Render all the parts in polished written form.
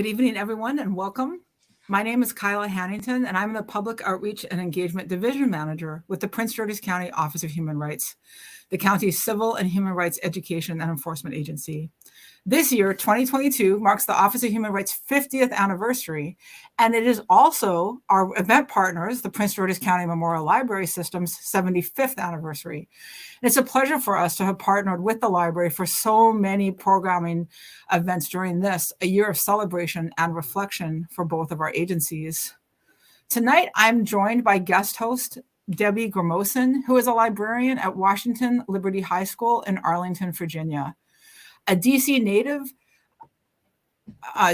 Good evening, everyone, and welcome. My name is Kyla Hannington, and I'm the Public Outreach and Engagement Division Manager with the Prince George's County Office of Human Rights, the county's civil and human rights education and enforcement agency. This year, 2022, marks the Office of Human Rights' 50th anniversary, and it is also our event partners, the Prince George's County Memorial Library System's 75th anniversary. And it's a pleasure for us to have partnered with the library for so many programming events during this, a year of celebration and reflection for both of our agencies. Tonight, I'm joined by guest host Debbie Morrison, who is a librarian at Washington Liberty High School in Arlington, Virginia. A DC native,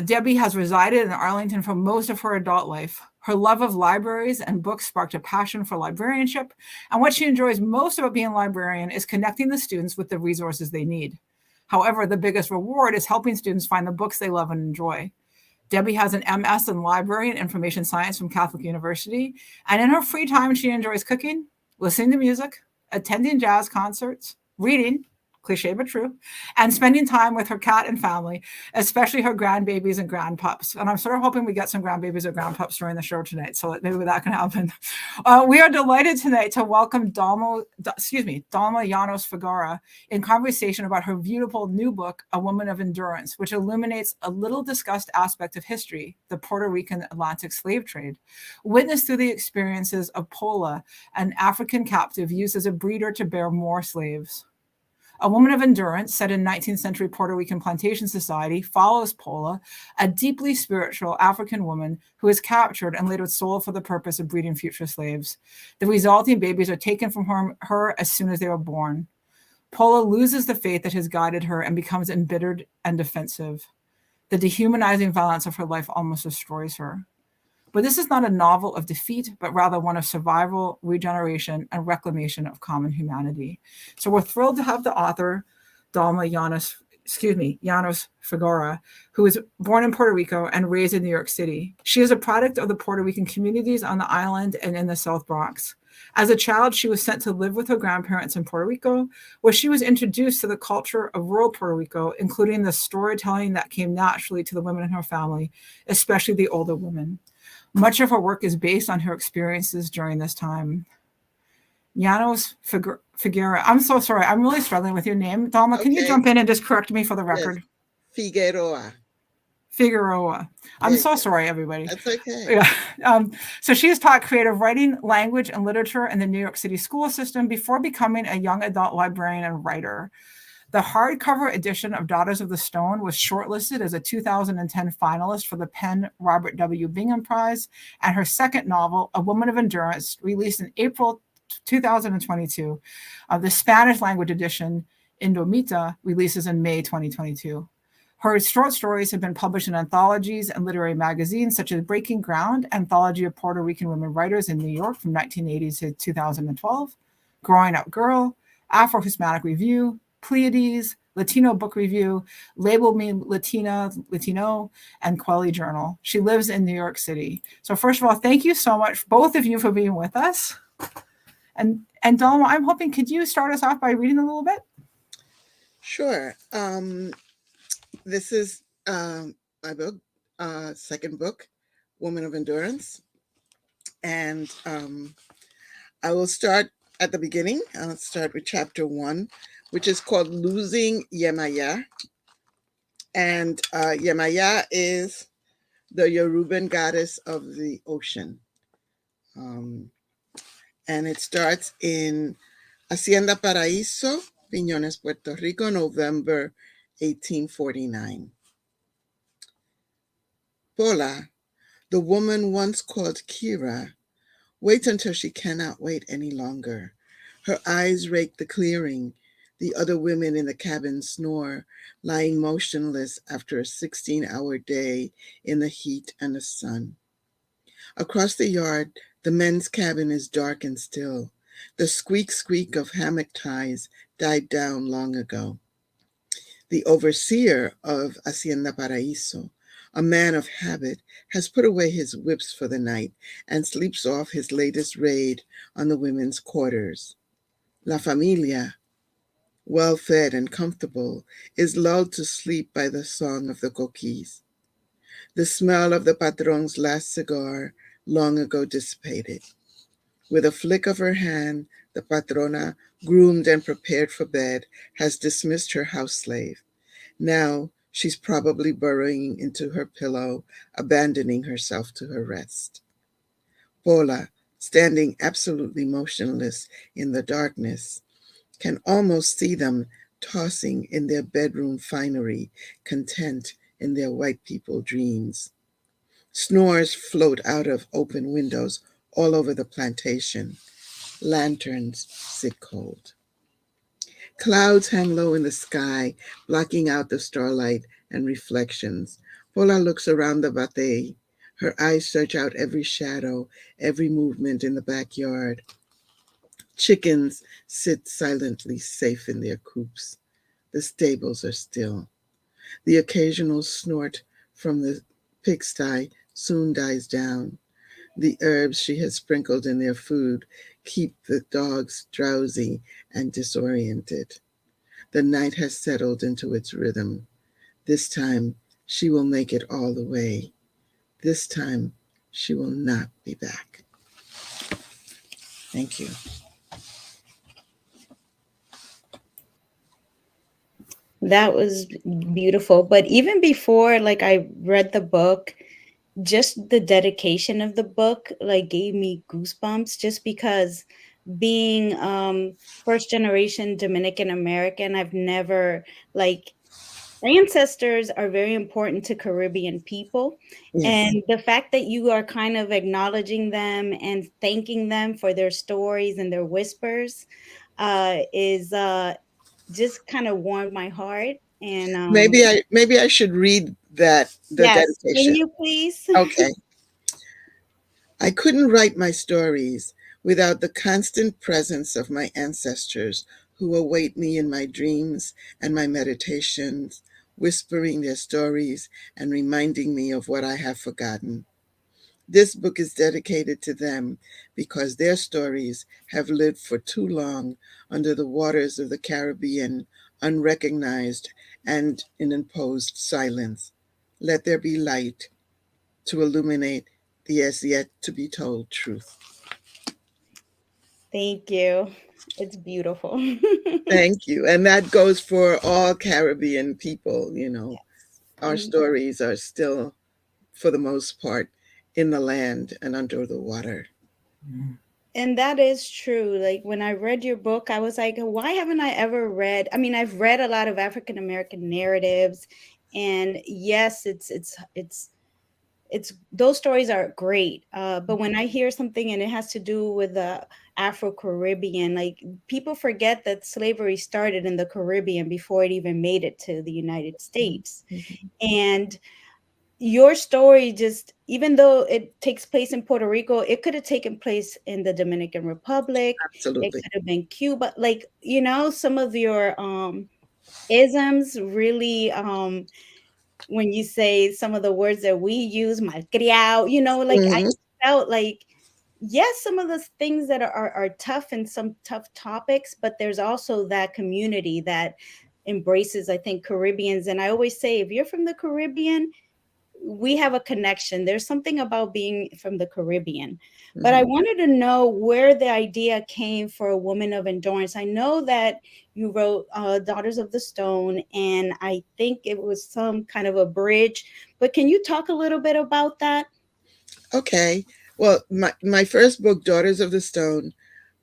Debbie has resided in Arlington for most of her adult life. Her love of libraries and books sparked a passion for librarianship, and what she enjoys most about being a librarian is connecting the students with the resources they need. However, the biggest reward is helping students find the books they love and enjoy. Debbie has an MS in Library and Information Science from Catholic University, and in her free time, she enjoys cooking, listening to music, attending jazz concerts, reading, cliche but true, and spending time with her cat and family, especially her grandbabies and grandpups. And I'm sort of hoping we get some grandbabies or grandpups during the show tonight, so maybe that can happen. We are delighted tonight to welcome Dahlma Llanos-Figueroa in conversation about her beautiful new book, A Woman of Endurance, which illuminates a little discussed aspect of history, the Puerto Rican Atlantic slave trade, witnessed through the experiences of Pola, an African captive used as a breeder to bear more slaves. A Woman of Endurance, set in 19th-century Puerto Rican plantation society, follows Pola, a deeply spiritual African woman who is captured and later sold for the purpose of breeding future slaves. The resulting babies are taken from her as soon as they are born. Pola loses the faith that has guided her and becomes embittered and defensive. The dehumanizing violence of her life almost destroys her. But this is not a novel of defeat, but rather one of survival, regeneration, and reclamation of common humanity. So we're thrilled to have the author, Dahlma Llanos-Figueroa, who was born in Puerto Rico and raised in New York City. She is a product of the Puerto Rican communities on the island and in the South Bronx. As a child, she was sent to live with her grandparents in Puerto Rico, where she was introduced to the culture of rural Puerto Rico, including the storytelling that came naturally to the women in her family, especially the older women. Much of her work is based on her experiences during this time. Llanos-Figueroa. I'm so sorry. I'm really struggling with your name. Dahlma, okay. Can you jump in and just correct me for the record? Yes. Figueroa. I'm so sorry, everybody. That's okay. Yeah. So she has taught creative writing, language, and literature in the New York City school system before becoming a young adult librarian and writer. The hardcover edition of Daughters of the Stone was shortlisted as a 2010 finalist for the PEN Robert W. Bingham Prize, and her second novel, A Woman of Endurance, released in April 2022. The Spanish language edition, Indomita, releases in May 2022. Her short stories have been published in anthologies and literary magazines such as Breaking Ground, Anthology of Puerto Rican Women Writers in New York from 1980 to 2012, Growing Up Girl, Afro-Hispanic Review, Pleiades, Latino Book Review, Label Me Latino, and Quelly Journal. She lives in New York City. So first of all, thank you so much, both of you, for being with us. And Dahlma, I'm hoping, could you start us off by reading a little bit? Sure. This is my book, second book, Woman of Endurance. And I will start at the beginning. I'll start with chapter 1, which is called Losing Yemaya. And Yemaya is the Yoruban goddess of the ocean. And it starts in Hacienda Paraíso, Piñones, Puerto Rico, November 1849. Pola, the woman once called Kira, waits until she cannot wait any longer. Her eyes rake the clearing. The other women in the cabin snore, lying motionless after a 16-hour day in the heat and the sun. Across the yard, the men's cabin is dark and still. The squeak of hammock ties died down long ago. The overseer of Hacienda Paraíso, a man of habit, has put away his whips for the night and sleeps off his latest raid on the women's quarters. La Familia, well-fed and comfortable, is lulled to sleep by the song of the coquis. The smell of the patron's last cigar long ago dissipated. With a flick of her hand, the patrona, groomed and prepared for bed, has dismissed her house slave. Now she's probably burrowing into her pillow, abandoning herself to her rest. Pola, standing absolutely motionless in the darkness, can almost see them tossing in their bedroom finery, content in their white people dreams. Snores float out of open windows all over the plantation. Lanterns sit cold. Clouds hang low in the sky, blocking out the starlight and reflections. Pola looks around the batey. Her eyes search out every shadow, every movement in the backyard. Chickens sit silently safe in their coops. The stables are still. The occasional snort from the pigsty soon dies down. The herbs she has sprinkled in their food keep the dogs drowsy and disoriented. The night has settled into its rhythm. This time she will make it all the way. This time she will not be back. Thank you. That was beautiful. But even before like I read the book, just the dedication of the book like gave me goosebumps just because being first generation Dominican American, I've never like ancestors are very important to Caribbean people. Yes. And the fact that you are kind of acknowledging them and thanking them for their stories and their whispers is just kind of warmed my heart. And Maybe I should read that the yes, can dedication. you please? Okay. I couldn't write my stories without the constant presence of my ancestors who await me in my dreams and my meditations, whispering their stories and reminding me of what I have forgotten. This book is dedicated to them because their stories have lived for too long under the waters of the Caribbean, unrecognized and in imposed silence. Let there be light to illuminate the as yet to be told truth. Thank you. It's beautiful. Thank you. And that goes for all Caribbean people, you know. Our And stories are still, for the most part, in the land and under the water. that is true. Like when I read your book, I was like, why haven't I ever read? I mean, I've read a lot of African American narratives, and yes, it's those stories are great. But when I hear something and it has to do with the Afro Caribbean, like people forget that slavery started in the Caribbean before it even made it to the United States. Mhm. And your story just even though it takes place in Puerto Rico, it could have taken place in the Dominican Republic, it Absolutely. could have been Cuba. Like, some of your isms really when you say some of the words that we use, malcriado, like I Mhm. felt like yes, some of the things that are tough and some tough topics, but there's also that community that embraces, I think, Caribbeans. And I always say, if you're from the Caribbean, we have a connection. There's something about being from the Caribbean. But I Mhm. wanted to know where the idea came for a woman of endurance. I know that you wrote Daughters of the Stone, and I think it was some kind of a bridge. But can you talk a little bit about that? Okay. Well, my first book, Daughters of the Stone,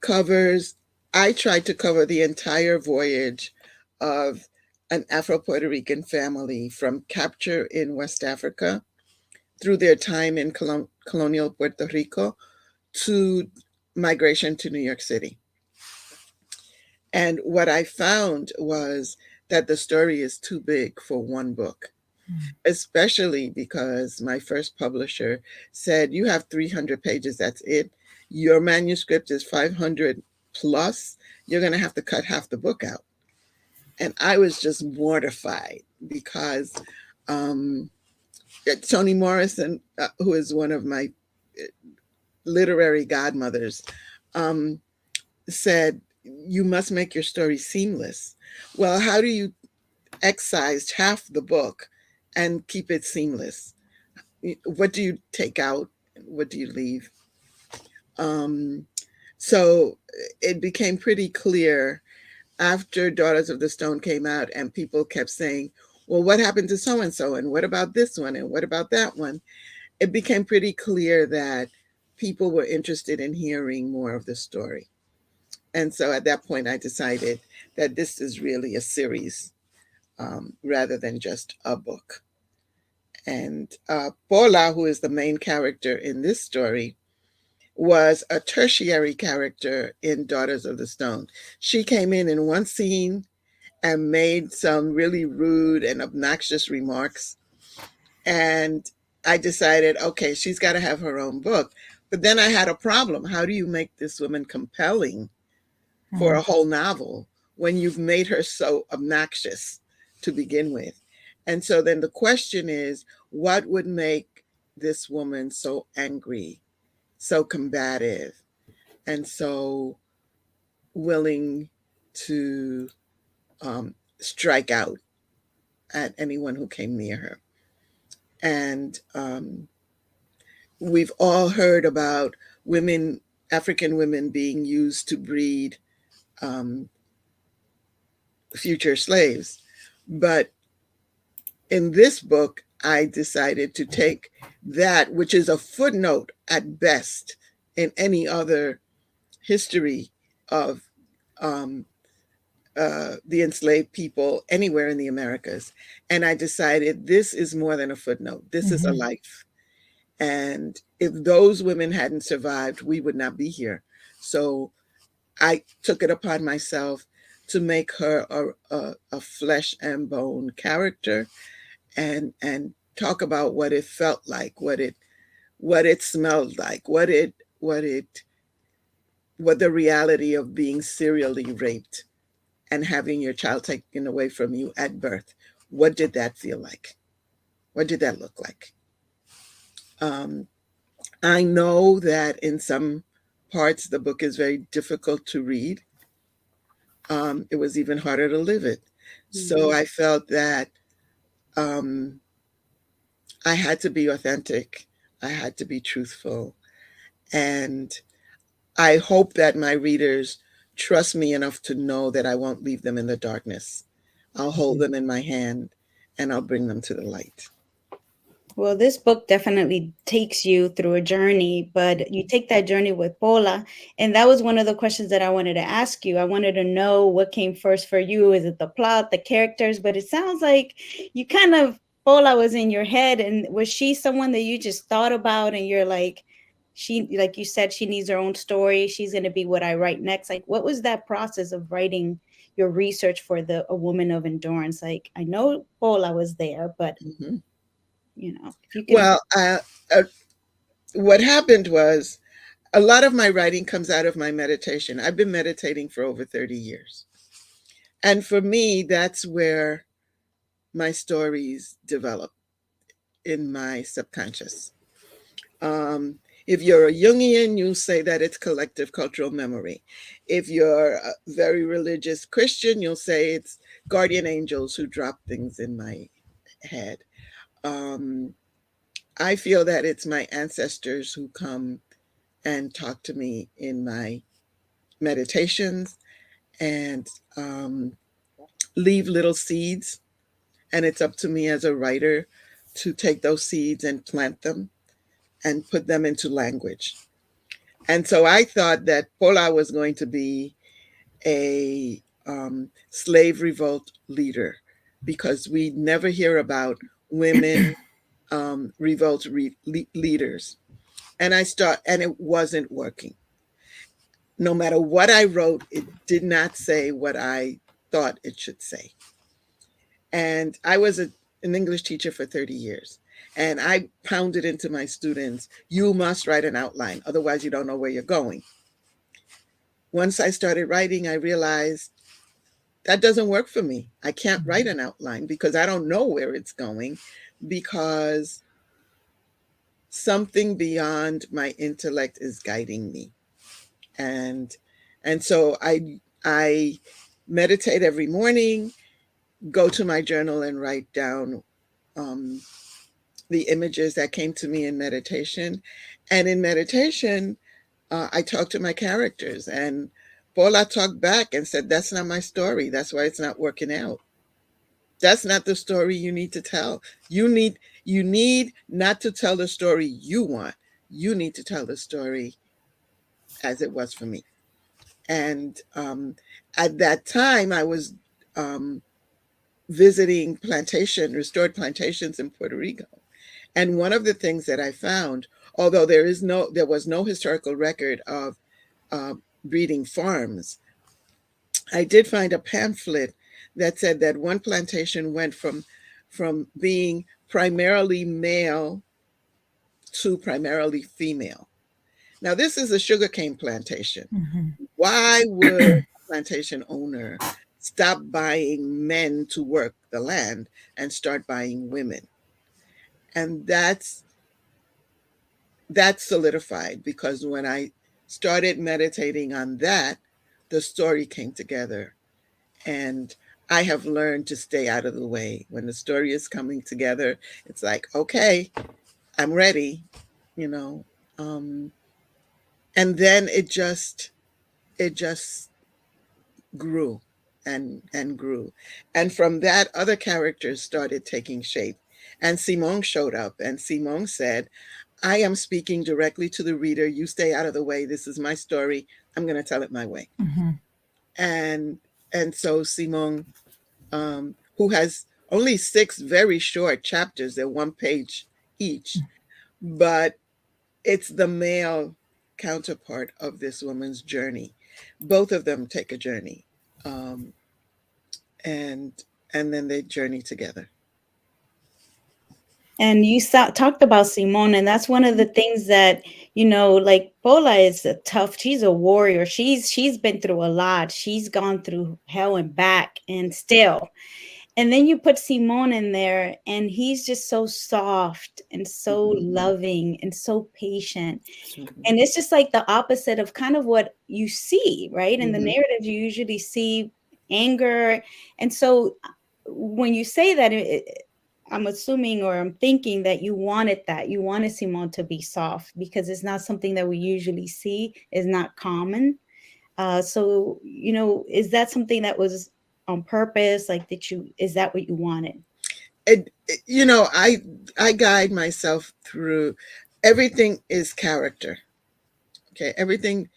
covers, I tried to cover the entire voyage of an Afro Puerto Rican family from capture in West Africa through their time in colonial Puerto Rico to migration to New York City. And what I found was that the story is too big for one book, especially because my first publisher said, "You have 300 pages, that's it. Your manuscript is 500 plus. You're going to have to cut half the book out." And I was just mortified because um, Toni Morrison, who is one of my literary godmothers, um, said, "You must make your story seamless." Well, how do you excise half the book and keep it seamless? what do you take out? What do you leave? So it became pretty clear after Daughters of the Stone came out and people kept saying, well, what happened to so and so? And what about this one? And what about that one? It became pretty clear that people were interested in hearing more of the story. And so at that point, I decided that this is really a series rather than just a book. And Pola, who is the main character in this story, was a tertiary character in Daughters of the Stone. She came in one scene and made some really rude and obnoxious remarks. And I decided, okay, she's got to have her own book. But then I had a problem. How do you make this woman compelling for a whole novel when you've made her so obnoxious to begin with? And so then the question is, what would make this woman so angry, so combative, and so willing to strike out at anyone who came near her? And we've all heard about women, African women, being used to breed future slaves. But in this book, I decided to take that, which is a footnote at best in any other history of the enslaved people anywhere in the Americas. And I decided this is more than a footnote. This is a life. And if those women hadn't survived, we would not be here. So I took it upon myself to make her a flesh and bone character, and talk about what it felt like, what it smelled like, what the reality of being serially raped and having your child taken away from you at birth. What did that feel like? What did that look like? I know that in some parts the book is very difficult to read. It was even harder to live it. So I felt that I had to be authentic. I had to be truthful. And I hope that my readers trust me enough to know that I won't leave them in the darkness. I'll hold them in my hand and I'll bring them to the light. Well, this book definitely takes you through a journey, but you take that journey with Pola. And that was one of the questions that I wanted to ask you. I wanted to know what came first for you. Is it the plot, the characters? But it sounds like you kind of, Pola was in your head. And was she someone that you just thought about and you're like, she, like you said, she needs her own story. She's going to be what I write next. Like, what was that process of writing your research for A Woman of Endurance? Like, I know Pola was there, but Mm-hmm. if you can. Well, what happened was a lot of my writing comes out of my meditation. I've been meditating for over 30 years. And for me, that's where my stories develop in my subconscious. If you're a Jungian, you'll say that it's collective cultural memory. If you're a very religious Christian, you'll say it's guardian angels who drop things in my head. I feel that it's my ancestors who come and talk to me in my meditations and leave little seeds. And it's up to me as a writer to take those seeds and plant them and put them into language. And so I thought that Pola was going to be a slave revolt leader, because we never hear about women revolt leaders. And it wasn't working. No matter what I wrote, it did not say what I thought it should say. And I was an English teacher for 30 years. And I pounded into my students, you must write an outline, otherwise you don't know where you're going. Once I started writing, I realized that doesn't work for me. I can't write an outline because I don't know where it's going, because something beyond my intellect is guiding me. And so I meditate every morning, go to my journal and write down the images that came to me in meditation. And in meditation, I talked to my characters, and Pola talked back and said, "That's not my story. That's why it's not working out. That's not the story you need to tell. You need not to tell the story you want. You need to tell the story as it was for me." And at that time, I was um, visiting restored plantations in Puerto Rico. And one of the things that I found, although there was no historical record of uh, breeding farms, I did find a pamphlet that said that one plantation went from being primarily male to primarily female. Now, this is a sugarcane plantation. Mm-hmm. Why would a plantation owner stop buying men to work the land and start buying women? And that's solidified, because when I started meditating on that, the story came together. And I have learned to stay out of the way. When the story is coming together, it's like, okay, I'm ready, you know. Um, and then it just grew and grew. And from that, other characters started taking shape. And Simone showed up, and Simone said, "I am speaking directly to the reader. You stay out of the way. This is my story. I'm going to tell it my way." Mm-hmm. And so Simone, who has only 6 very short chapters, they're 1 page each, but it's the male counterpart of this woman's journey. Both of them take a journey, um, and then they journey together. And you talked about Simone, and that's one of the things that, like Pola is a tough. She's a warrior. She's been through a lot. She's gone through hell and back, and still. And then you put Simone in there, and he's just so soft and so Mhm. loving and so patient. Mhm. And it's just like the opposite of kind of what you see, right? In the Mhm. narrative, you usually see anger. And so when you say that, I'm assuming, or I'm thinking that you wanted that. You wanted Simone to be soft because it's not something that we usually see, is not common. So, is that something that was on purpose? Like, is that what you wanted? I guide myself through everything is character. Okay, everything.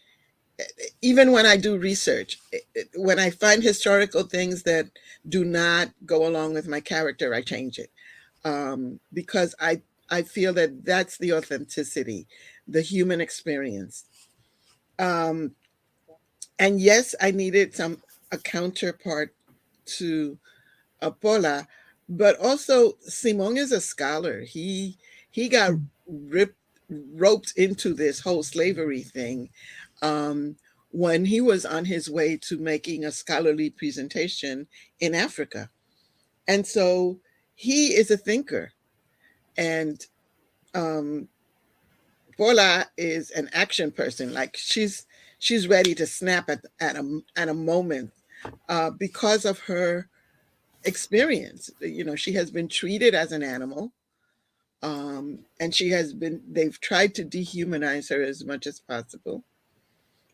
Even when I do research, when I find historical things that do not go along with my character, I change it, because I feel that that's the authenticity, the human experience. Um, and yes, I needed a counterpart to Pola, but also Simon is a scholar. He got ripped roped into this whole slavery thing, um, when he was on his way to making a scholarly presentation in Africa. And so he is a thinker. And um, Pola is an action person. Like she's ready to snap at a moment, because of her experience. She has been treated as an animal, and they've tried to dehumanize her as much as possible.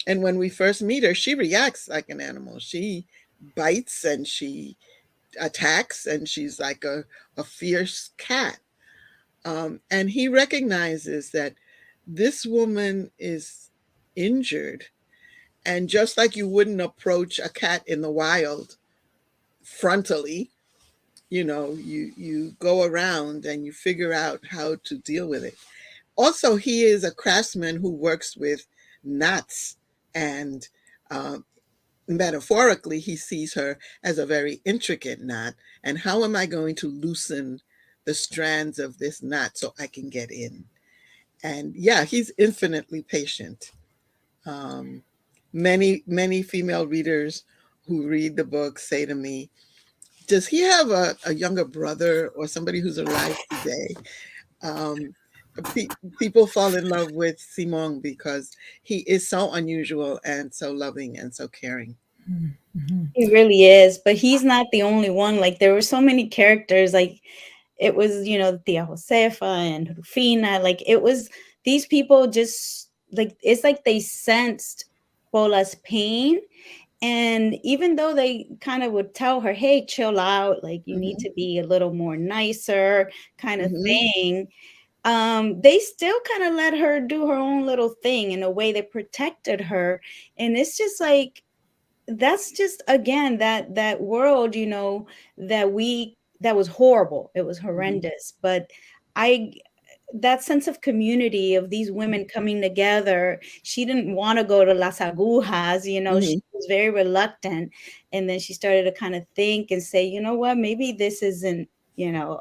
And when we first meet her, she reacts like an animal. She bites and she attacks, and she's like a fierce cat. And he recognizes that this woman is injured. And just like you wouldn't approach a cat in the wild frontally, you go around and you figure out how to deal with it. Also, he is a craftsman who works with knots, and uh, metaphorically, he sees her as a very intricate knot. And how am I going to loosen the strands of this knot so I can get in? And yeah, he's infinitely patient. Um, many female readers who read the book say to me, "Does he have a younger brother or somebody who's alive today?" Um, People fall in love with Simon because he is so unusual and so loving and so caring. Mm-hmm. He really is, but he's not the only one. Like, there were so many characters. Like, it was, Tia Josefa and Rufina. Like, it was these people just like, it's like they sensed Pola's pain. And even though they kind of would tell her, hey, chill out, like you need Mhm. to be a little more nicer, kind of Mhm. thing, they still kind of let her do her own little thing in a way that protected her. And it's just like, that's just, again, that world, that was horrible, it was Mhm. horrendous, but I that sense of community of these women coming together. She didn't want to go to Las Agujas, she Mhm. was very reluctant. And then she started to kind of think and say, you know what, maybe this isn't,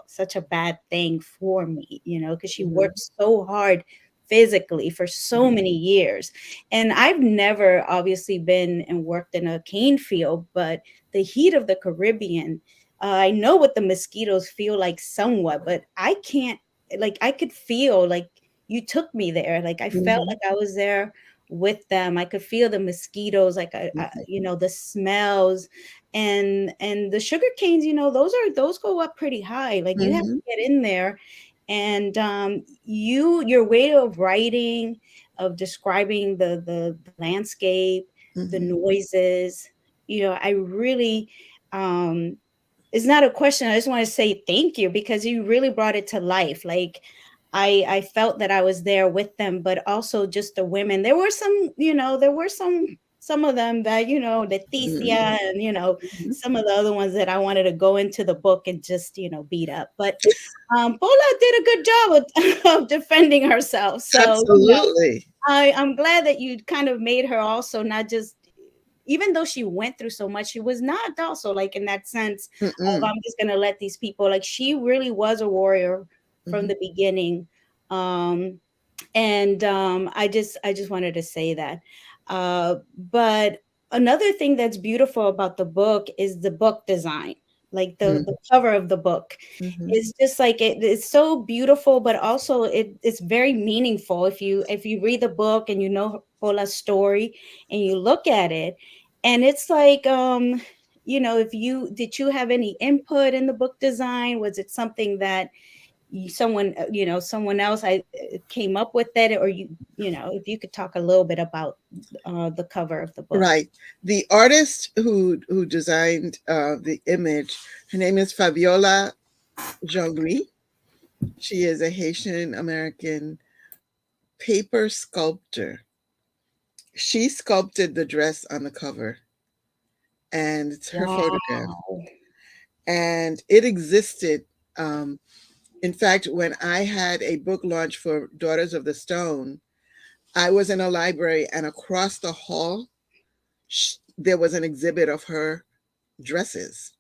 such a bad thing for me, because she Mhm. worked so hard physically for so Mhm. many years. And I've never obviously been and worked in a cane field, but the heat of the Caribbean, I know what the mosquitoes feel like somewhat, but I can't, like, I could feel like you took me there. Like, I felt Mhm. like I was there with them. I could feel the mosquitoes, like Mhm. the smells, and the sugar canes. Those go up pretty high. Like, you have to Mhm. get in there, and your way of writing, of describing the landscape, the Mhm. noises. I really, um, it's not a question. I just want to say thank you, because you really brought it to life. Like, I felt that I was there with them, but also just the women. There were some of them that, Mhm. Leticia, and Mhm. some of the other ones that I wanted to go into the book and just, beat up. But Pola did a good job of defending herself. So, Absolutely. I'm glad that you kind of made her also not just, even though she went through so much, she was not also like in that sense of, Mm-mm. I'm just gonna let these people, like, she really was a warrior from Mhm. the beginning. Um, and I just wanted to say that. But another thing that's beautiful about the book is the book design. Like, the cover of the book Mhm. is just like, it's so beautiful, but also it's very meaningful. If you read the book and Pola's story and you look at it, and it's like, if you have any input in the book design? Was it something that someone else came up with it, or if you could talk a little bit about the cover of the book. Right. The artist who designed the image, her name is Fabiola Jongri. She is a Haitian American paper sculptor. She sculpted the dress on the cover, and it's her photograph. Wow. And it existed. Um, in fact, when I had a book launch for Daughters of the Stone, I was in a library, and across the hall, there was an exhibit of her dresses.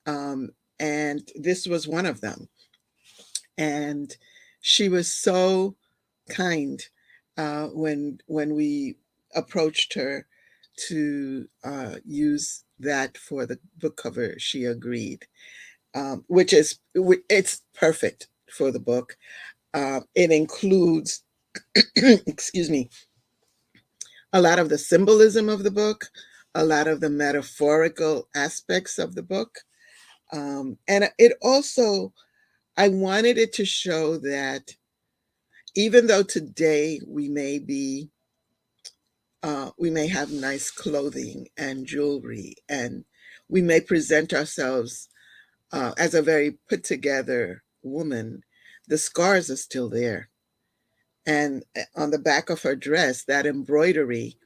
Um, and this was one of them. And she was so kind when we approached her to use that for the book cover. She agreed, which is it's perfect for the book. It includes, excuse me, a lot of the symbolism of the book, a lot of the metaphorical aspects of the book, and it also, I wanted it to show that even though today we may have nice clothing and jewelry, and we may present ourselves as a very put together woman, the scars are still there. And on the back of her dress, that embroidery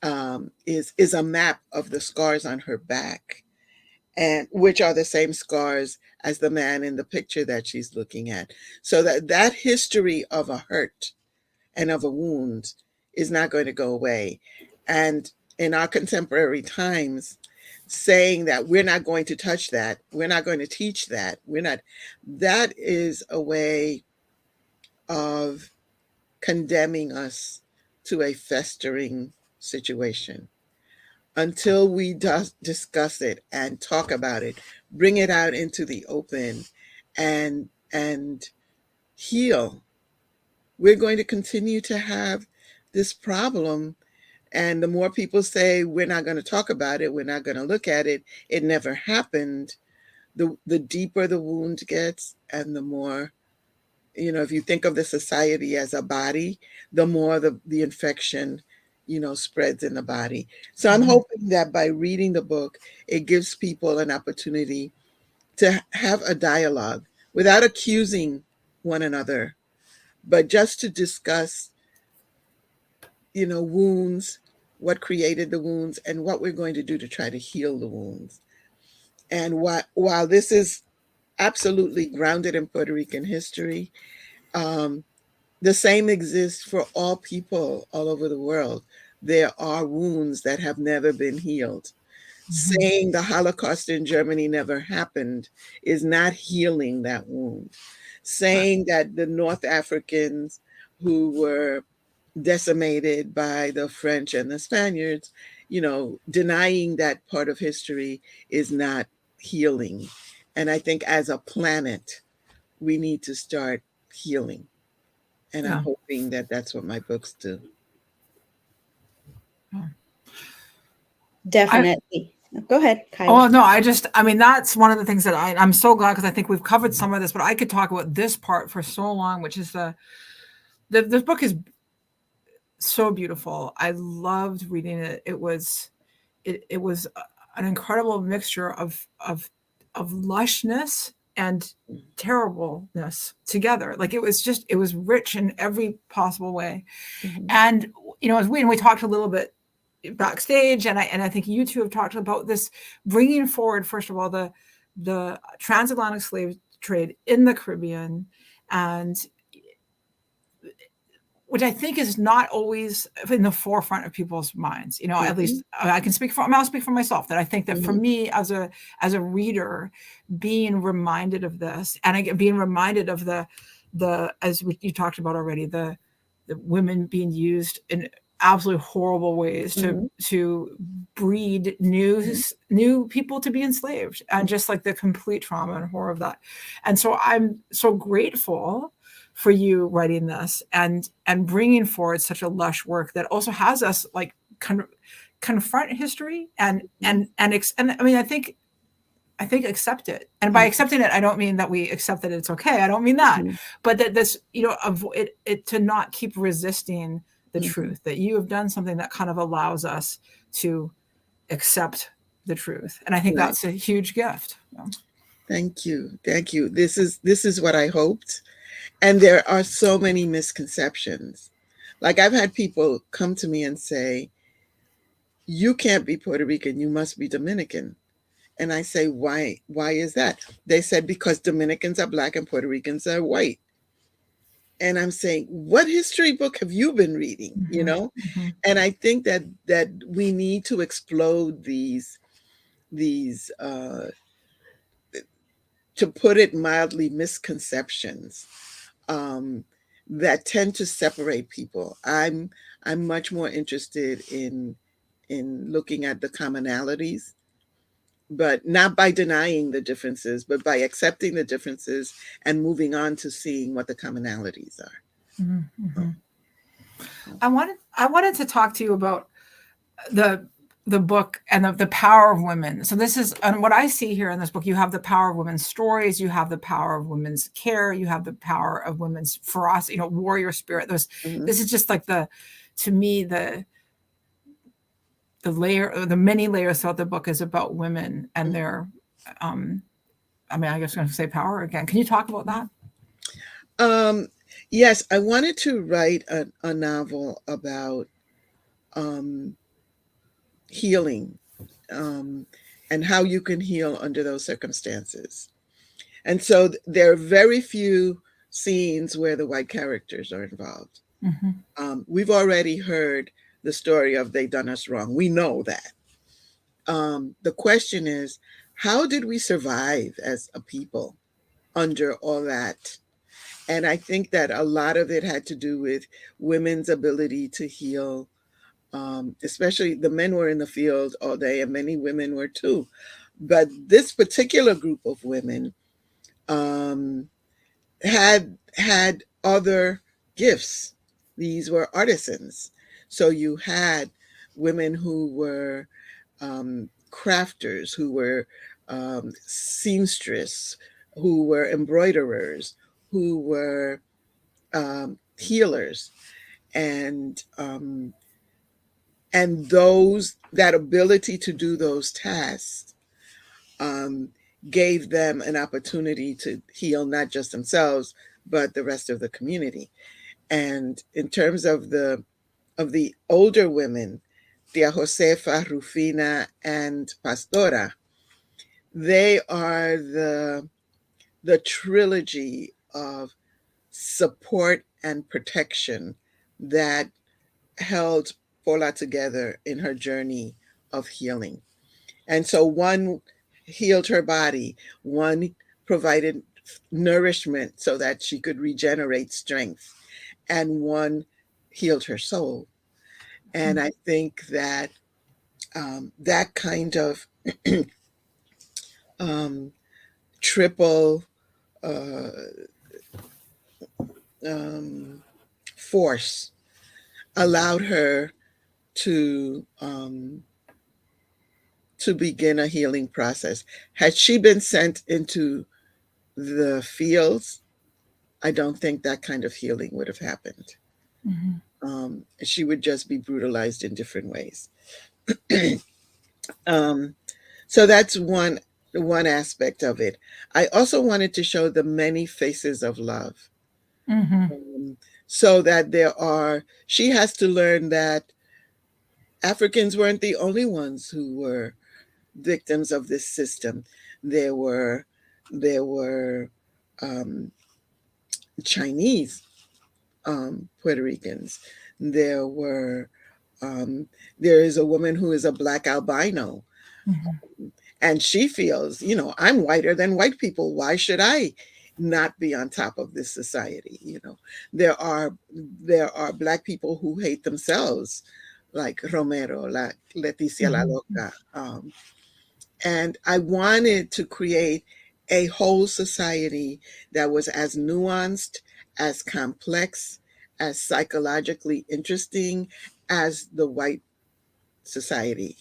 is a map of the scars on her back, and which are the same scars as the man in the picture that she's looking at. So that history of a hurt and of a wound is not going to go away. And in our contemporary times, saying that we're not going to touch that, we're not going to teach that, we're not, that is a way of condemning us to a festering situation. Until we discuss it and talk about it, bring it out into the open, and heal, we're going to continue to have this problem. And the more people say we're not going to talk about it, we're not going to look at it, it never happened, the deeper the wound gets, and the more, if you think of the society as a body, the more the infection, spreads in the body. So I'm hoping that by reading the book, it gives people an opportunity to have a dialogue without accusing one another, but just to discuss, wounds, what created the wounds, and what we're going to do to try to heal the wounds. And while this is absolutely grounded in Puerto Rican history, um, the same exists for all people all over the world. There are wounds that have never been healed. Saying the Holocaust in Germany never happened is not healing that wound. Saying that the North Africans who were decimated by the French and the Spaniards, denying that part of history is not healing. And I think as a planet, we need to start healing. And I'm hoping that that's what my books do. Definitely. Go ahead, Oh, Kylie. no, I mean, that's one of the things that I'm so glad, because I think we've covered some of this, but I could talk about this part for so long, which is this book is so beautiful. I loved reading it. It was an incredible mixture of lushness and terribleness together. Like it was rich in every possible way. And as we talked a little bit backstage, and I think you two have talked about this, bringing forward, first of all, the transatlantic slave trade in the Caribbean, and which I think is not always in the forefront of people's minds. At least I'll speak for myself, that I think that for me as a reader, being reminded of this, and again, being reminded of the as you talked about already, the women being used in absolutely horrible ways to breed new people to be enslaved, and just like the complete trauma and horror of that. And so I'm so grateful for you writing this and bringing forward such a lush work that also has us like confront history and I mean, I think accept it. And by accepting it, I don't mean that we accept that it's okay. I don't mean that, but that this, avoid it, to not keep resisting the truth, that you have done something that kind of allows us to accept the truth. And I think that's a huge gift. Thank you. Thank you. This is what I hoped. And there are so many misconceptions. Like I've had people come to me and say, you can't be Puerto Rican, you must be Dominican. And I say, why is that? They said, because Dominicans are Black and Puerto Ricans are white. And I'm saying, what history book have you been reading? And I think that we need to explode these to put it mildly, misconceptions that tend to separate people. I'm much more interested in looking at the commonalities, but not by denying the differences, but by accepting the differences and moving on to seeing what the commonalities are. I wanted to talk to you about the book and the power of women. So this is, and what I see here in this book, you have the power of women's stories, you have the power of women's care, you have the power of women's ferocity, warrior spirit. This is just like to me, the many layers throughout the book is about women and their, I mean, I guess I'm going to say power again. Can you talk about that? Yes, I wanted to write a novel about healing and how you can heal under those circumstances. And so there are very few scenes where the white characters are involved. We've already heard the story of they done us wrong. We know that. The question is, how did we survive as a people under all that? And I think that a lot of it had to do with women's ability to heal. Especially the men were in the field all day, and many women were too. But this particular group of women had other gifts. These were artisans. So you had women who were crafters, who were seamstress, who were embroiderers, who were healers, and those that ability to do those tasks um, gave them an opportunity to heal not just themselves but the rest of the community. And in terms of the older women, Tia Josefa, Rufina, and Pastora, they are the trilogy of support and protection that held Pola together in her journey of healing. And so one healed her body, one provided nourishment so that she could regenerate strength, and one healed her soul. And I think that that kind of um, triple uh, um, force allowed her to begin a healing process. Had she been sent into the fields, I don't think that kind of healing would have happened. She would just be brutalized in different ways. um, so that's one aspect of it. I also wanted to show the many faces of love, um, so that she has to learn that Africans weren't the only ones who were victims of this system. There were there were um, Chinese Puerto Ricans. There were there is a woman who is a black albino, and she feels, I'm whiter than white people. Why should I not be on top of this society? There are black people who hate themselves, like Romero, like Leticia La Loca. And I wanted to create a whole society that was as nuanced, as complex, as psychologically interesting as the white society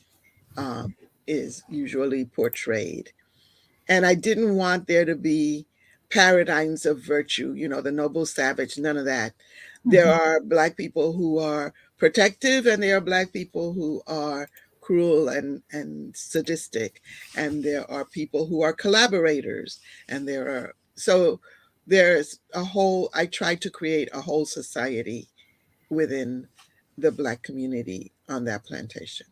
um, is usually portrayed. And I didn't want there to be paradigms of virtue, the noble savage, none of that. There are Black people who are protective, and there are Black people who are cruel and sadistic, and there are people who are collaborators, and there's I tried to create a whole society within the Black community on that plantation.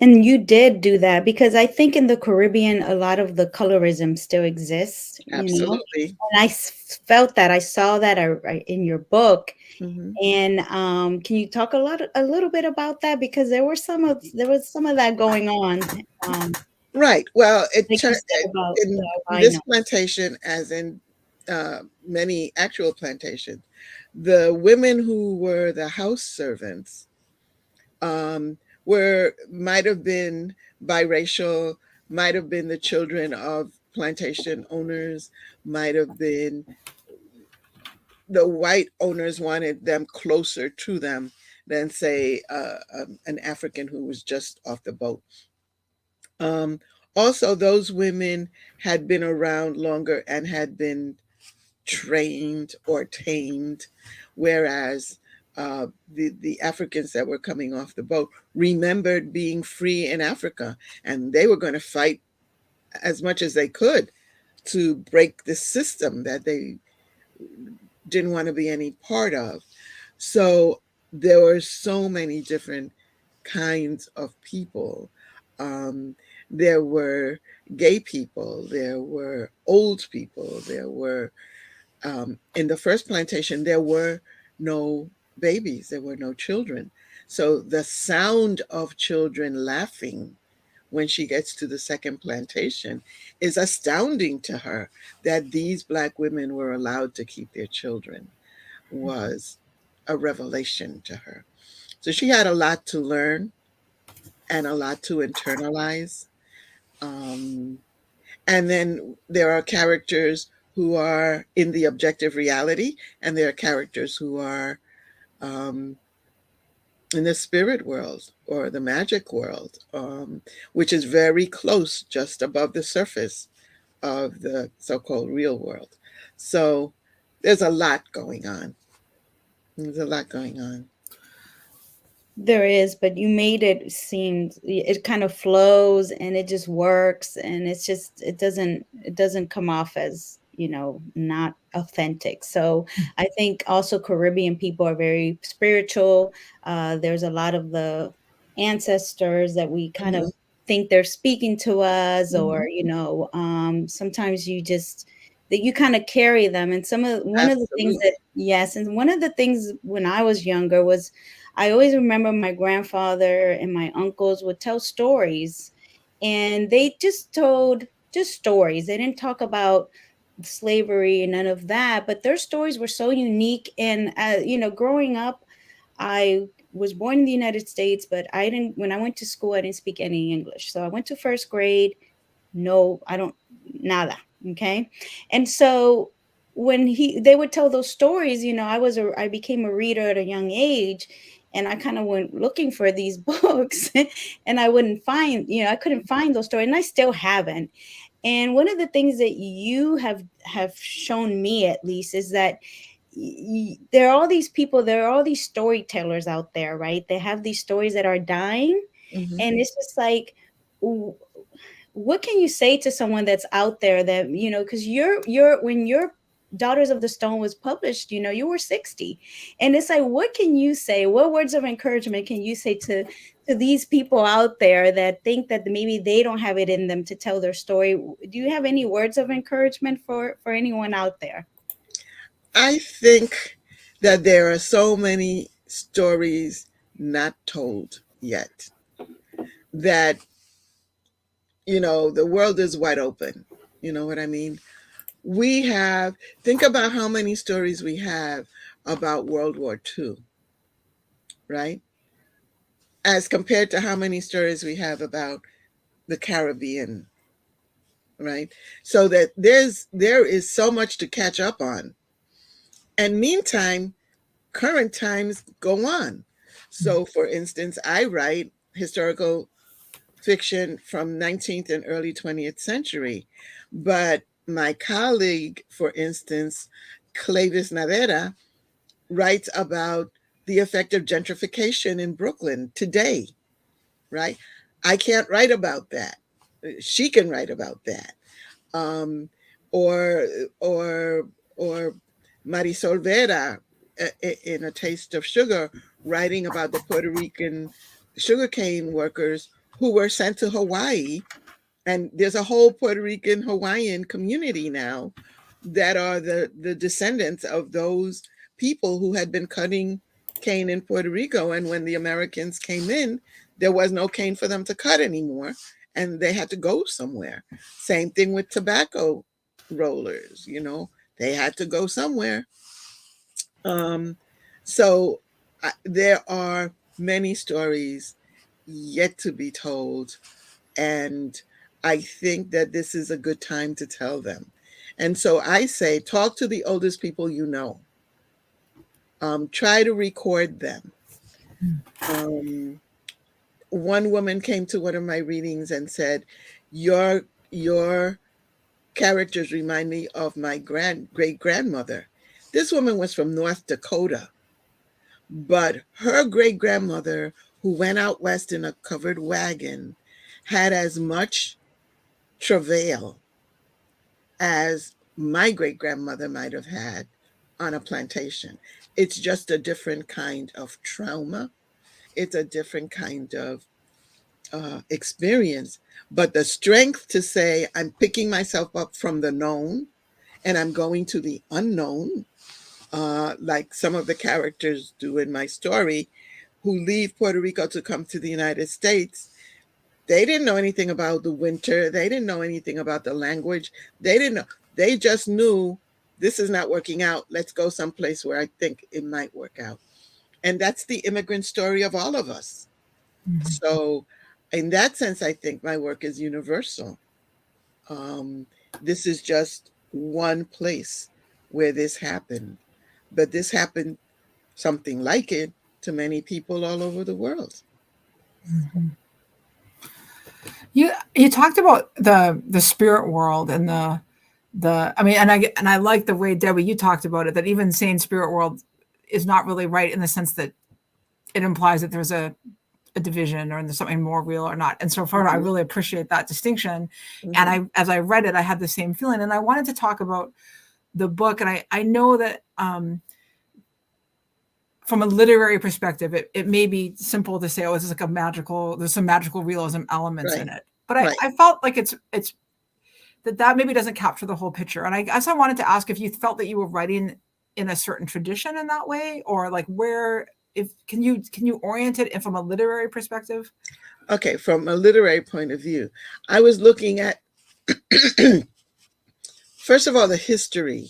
And you did do that because I think in the Caribbean, a lot of the colorism still exists, Absolutely. And felt that, I saw that in your book. Mm-hmm. And can you talk a little bit about that? Because there was some of that going on. Right. Well, Like you said about in the this albino. plantation, as in many actual plantations, the women who were the house servants um, might have been biracial, might have been the children of plantation owners, might have been the white owners wanted them closer to them than, say, an African who was just off the boat. Um, Also, those women had been around longer and had been trained or tamed, whereas the Africans that were coming off the boat remembered being free in Africa, and they were going to fight as much as they could to break the system that they didn't want to be any part of. So there were so many different kinds of people. Um, there were gay people, there were old people, there were, in the first plantation, there were no babies, there were no children. So the sound of children laughing when she gets to the second plantation is astounding to her. That these Black women were allowed to keep their children was a revelation to her. So she had a lot to learn and a lot to internalize. Um, and then there are characters who are in the objective reality, and there are characters who are um, in the spirit world or the magic world, which is very close, just above the surface of the so-called real world. So there's a lot going on. There's a lot going on. There is, but you made it seem it kind of flows and it just works, and it's just it doesn't come off as, not authentic. So I think also Caribbean people are very spiritual. There's a lot of the ancestors that we kind of Hmm. think they're speaking to us, or Hmm. sometimes you just that you kind of carry them. And one of the things Absolutely. that, yes, and one of the things when I was younger was, I always remember my grandfather and my uncles would tell stories, and they just told just stories. They didn't talk about slavery and none of that, but their stories were so unique. And growing up, I was born in the United States, but I didn't. When I went to school, I didn't speak any English. So I went to first grade. No, I don't, nada. Okay. And so when they would tell those stories, I became a reader at a young age, and I kind of went looking for these books, and I wouldn't find, I couldn't find those stories, and I still haven't. And one of the things that you have shown me, at least, is that there are all these people, there are all these storytellers out there, right? They have these stories that are dying, Hmm. and it's just like, what can you say to someone that's out there that, because you're when your Daughters of the Stone was published, you were 60. And it's like, what can you say, what words of encouragement can you say to these people out there that think that maybe they don't have it in them to tell their story? Do you have any words of encouragement for anyone out there? I think that there are so many stories not told yet that, the world is wide open. You know what I mean? We have, think about how many stories we have about World War II, right? As compared to how many stories we have about the Caribbean, right? So that there is so much to catch up on. And meantime, current times go on. So for instance, I write historical fiction from 19th and early 20th century, but my colleague, for instance, Clavis Navera, writes about the effect of gentrification in Brooklyn today, right? I can't write about that. She can write about that. Um, or or or Marisol Vera, in A Taste of Sugar, writing about the Puerto Rican sugarcane workers who were sent to Hawaii. And there's a whole Puerto Rican Hawaiian community now that are the descendants of those people who had been cutting cane in Puerto Rico. And when the Americans came in, there was no cane for them to cut anymore, and they had to go somewhere. Same thing with tobacco rollers, they had to go somewhere. Um, so there are many stories yet to be told, and I think that this is a good time to tell them. And so I say, talk to the oldest people you know. Try to record them. Um, one woman came to one of my readings and said, "Your characters remind me of my great grandmother." This woman was from North Dakota, but her great grandmother, who went out west in a covered wagon, had as much travail as my great grandmother might have had on a plantation. It's just a different kind of trauma. It's a different kind of experience. But the strength to say, I'm picking myself up from the known and I'm going to the unknown, like some of the characters do in my story, who leave Puerto Rico to come to the United States. They didn't know anything about the winter. They didn't know anything about the language. They didn't know. They just knew this is not working out. Let's go someplace where I think it might work out. And that's the immigrant story of all of us. So, in that sense, I think my work is universal. Um, this is just one place where this happened, but this happened something like it to many people all over the world. You talked about the spirit world and the I mean, and I like the way, Debbie, you talked about it, that even saying spirit world is not really right in the sense that it implies that there's a division or there's something more real or not. And so far, I really appreciate that distinction. And as I read it, I had the same feeling. And I wanted to talk about the book. And I know that from a literary perspective, it may be simple to say, oh, this is like there's some magical realism elements in it. But I felt like it's that maybe doesn't capture the whole picture. And I guess I wanted to ask if you felt that you were writing in a certain tradition in that way, or like can you orient it from a literary perspective? Okay, from a literary point of view, I was looking at first of all the history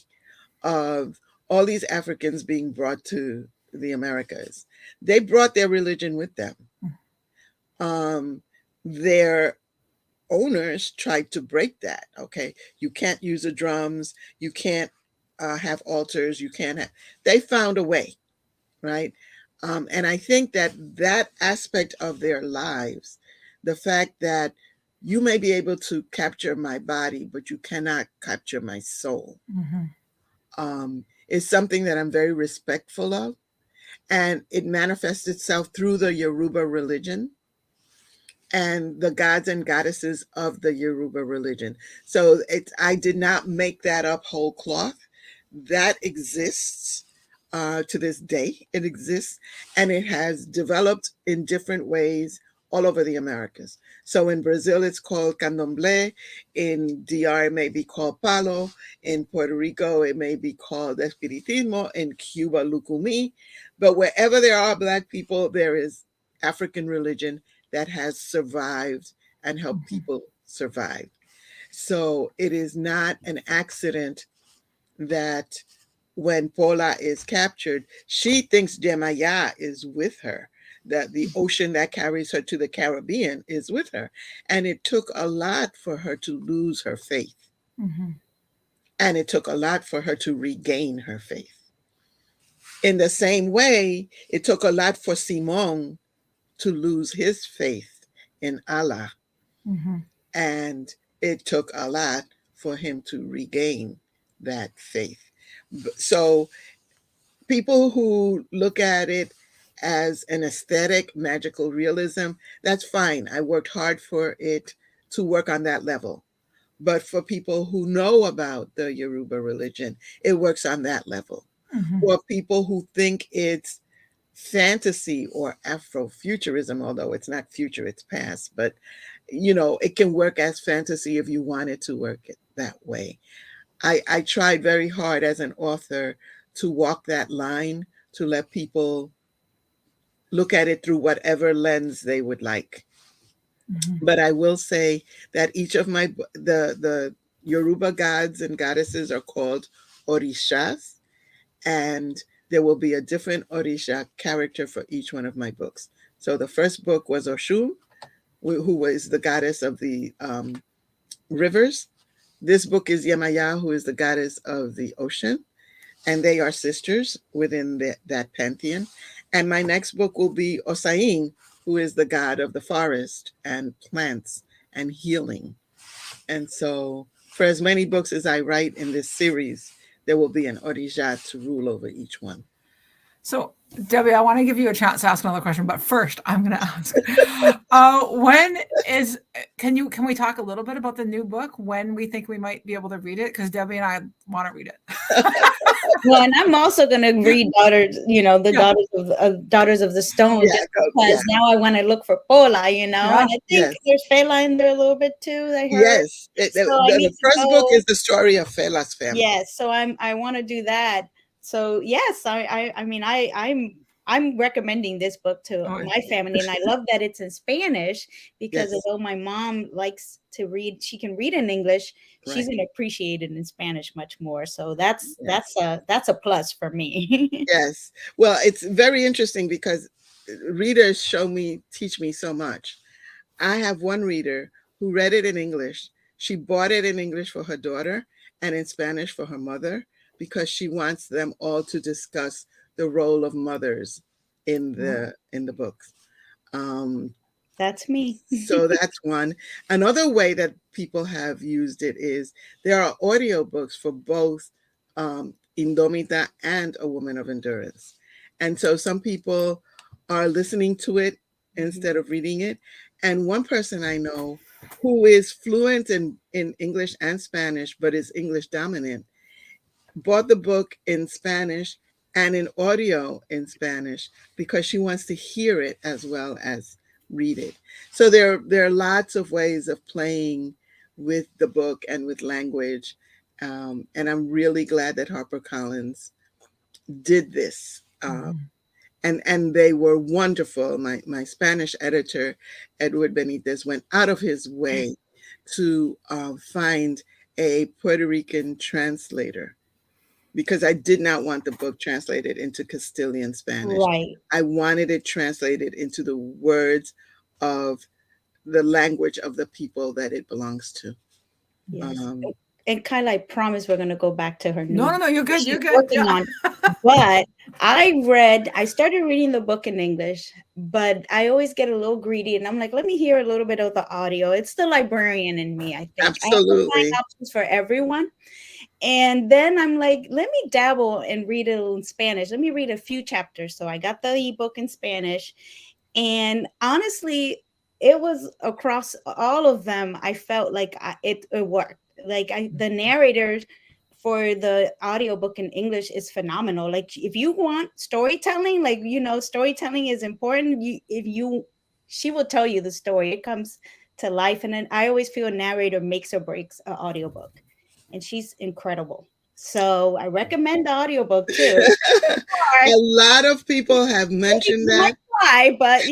of all these Africans being brought to the Americas. They brought their religion with them. Their owners tried to break that. Okay, you can't use the drums, you can't have altars, you can't have. They found a way, right? And I think that aspect of their lives, the fact that you may be able to capture my body, but you cannot capture my soul, is something that I'm very respectful of. And it manifests itself through the Yoruba religion and the gods and goddesses of the Yoruba religion. So I did not make that up whole cloth. That exists to this day. It exists, and it has developed in different ways all over the Americas. So in Brazil, it's called candomblé. In DR, it may be called palo. In Puerto Rico, it may be called espiritismo. In Cuba, lucumi. But wherever there are Black people, there is African religion that has survived and helped people survive. So it is not an accident that when Pola is captured, she thinks Jemaya is with her, that the ocean that carries her to the Caribbean is with her. And it took a lot for her to lose her faith. And it took a lot for her to regain her faith. In the same way, it took a lot for Simon to lose his faith in Allah. And it took a lot for him to regain that faith. So people who look at it as an aesthetic magical realism, that's fine. I worked hard for it to work on that level. But for people who know about the Yoruba religion, it works on that level. For people who think it's fantasy or Afrofuturism, although it's not future, it's past, but it can work as fantasy if you want it to work it that way. I tried very hard as an author to walk that line, to let people look at it through whatever lens they would like. But I will say that each of the Yoruba gods and goddesses are called orishas, and there will be a different orisha character for each one of my books. So the first book was Oshun, who was the goddess of the rivers. This book is Yemaya, who is the goddess of the ocean, and they are sisters within that pantheon. And my next book will be Osain, who is the god of the forest and plants and healing. And so for as many books as I write in this series, there will be an Orisha to rule over each one. So, Debbie, I want to give you a chance to ask another question, but first I'm going to ask, can we talk a little bit about the new book, when we think we might be able to read it? Because Debbie and I want to read it. Well, and I'm also going to read Daughters of the Stone, just because now I want to look for Pola, and I think there's Fela in there a little bit too. I heard. Yes, the first book is the story of Fela's family. Yes, so I want to do that. So yes, I'm recommending this book to my family, and I love that it's in Spanish, because although my mom likes to read, she can read in English. She's going to appreciate it in Spanish much more. So that's a plus for me. Yes. Well, it's very interesting because readers teach me so much. I have one reader who read it in English. She bought it in English for her daughter and in Spanish for her mother, because she wants them all to discuss the role of mothers in the books. Um, That's me. so that's one. Another way that people have used it is there are audiobooks for both Indomita and A Woman of Endurance. And so some people are listening to it instead of reading it. And one person I know who is fluent in English and Spanish, but is English dominant, bought the book in Spanish and in audio in Spanish because she wants to hear it as well as read it. So there are lots of ways of playing with the book and with language. And I'm really glad that HarperCollins did this. And they were wonderful. My Spanish editor, Edward Benitez, went out of his way to find a Puerto Rican translator because I did not want the book translated into Castilian Spanish. Right. I wanted it translated into the words of the language of the people that it belongs to. Yes. And Kyla, I promise we're gonna go back to her new No, you're good. she's You're good. working Yeah. on. But I started reading the book in English, but I always get a little greedy and I'm like, let me hear a little bit of the audio. It's the librarian in me, I think. I have to Absolutely. find options for everyone. And then I'm like, let me dabble and read it in Spanish. Let me read a few chapters. So I got the ebook in Spanish. And honestly, it was across all of them. I felt like it worked. Like the narrator for the audiobook in English is phenomenal. Like if you want storytelling, like, storytelling is important. She will tell you the story. It comes to life. And then I always feel a narrator makes or breaks an audiobook. And she's incredible. So I recommend the audiobook too. A lot of people have mentioned that. Try, but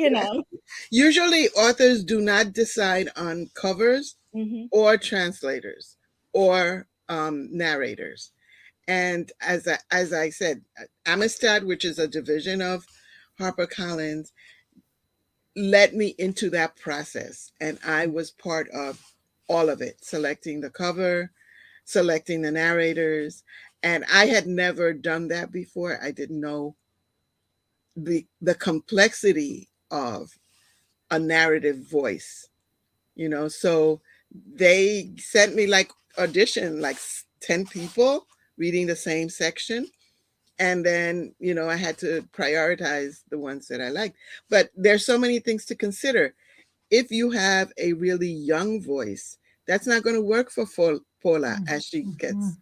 Usually authors do not decide on covers or translators or narrators. And as I said, Amistad, which is a division of HarperCollins, led me into that process. And I was part of all of it, selecting the cover, selecting the narrators. And I had never done that before. I didn't know the complexity of a narrative voice, so they sent me like audition, like 10 people reading the same section. And then, I had to prioritize the ones that I liked. But there's so many things to consider. If you have a really young voice, that's not going to work for Pola as she gets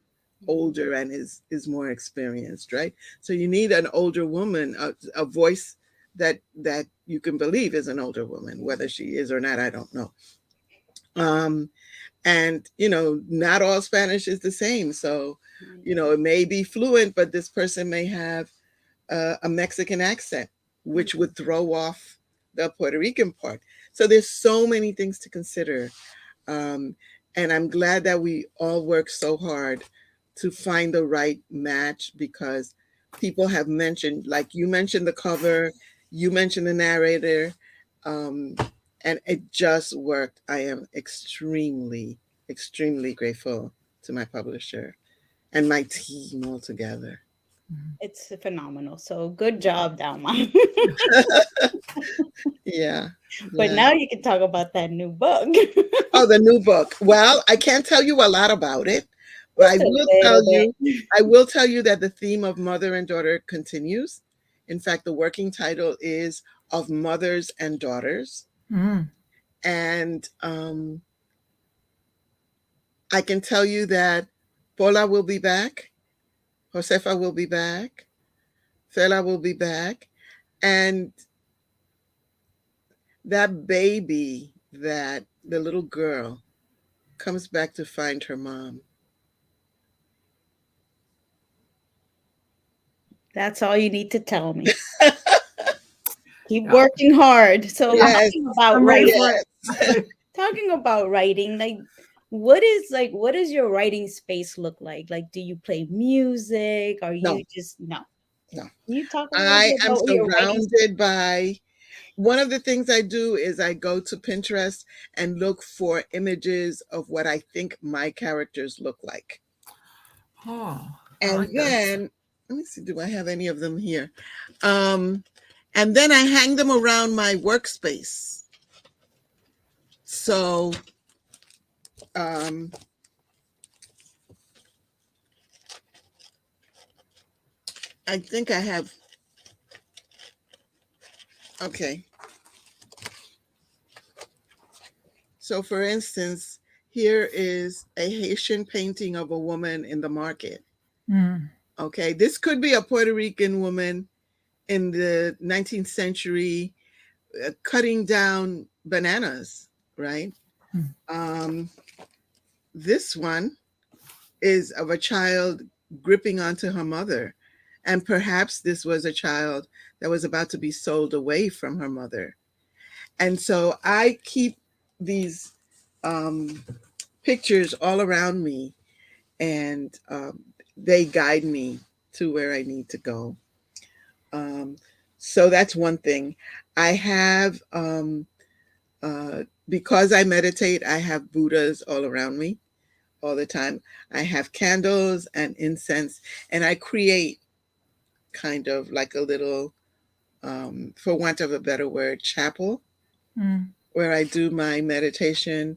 older and is more experienced, right? So you need an older woman, a voice that you can believe is an older woman. Whether she is or not, I don't know. And not all Spanish is the same. So it may be fluent, but this person may have a Mexican accent, which would throw off the Puerto Rican part. So there's so many things to consider. And I'm glad that we all work so hard to find the right match, because people have mentioned, like you mentioned the cover, you mentioned the narrator, and it just worked. I am extremely, extremely grateful to my publisher and my team altogether. It's phenomenal. So good job, Dahlma. Yeah. But now you can talk about that new book. Oh, the new book. Well, I can't tell you a lot about it, but I will tell you that the theme of mother and daughter continues. In fact, the working title is Of Mothers and Daughters. And I can tell you that Pola will be back, Josefa will be back, Fela will be back, and that baby, that the little girl comes back to find her mom. That's all you need to tell me. Keep working hard. So Yes. talking about writing, like what does your writing space look like? Like, do you play music? Are you just no? Can you talk a I bit am about your writing? surrounded by, one of the things I do is I go to Pinterest and look for images of what I think my characters look like. And then, let me see, do I have any of them here? And And then I hang them around my workspace. So um, I think I have, okay. So for instance, here is a Haitian painting of a woman in the market. Mm. Okay, this could be a Puerto Rican woman in the 19th century cutting down bananas, right? Mm. This one is of a child gripping onto her mother. And perhaps this was a child that was about to be sold away from her mother. And so I keep these pictures all around me, and they guide me to where I need to go. Um, so that's one thing. I have, because I meditate, I have Buddhas all around me all the time. I have candles and incense, and I create kind of like a little, for want of a better word, chapel Mm. where I do my meditation.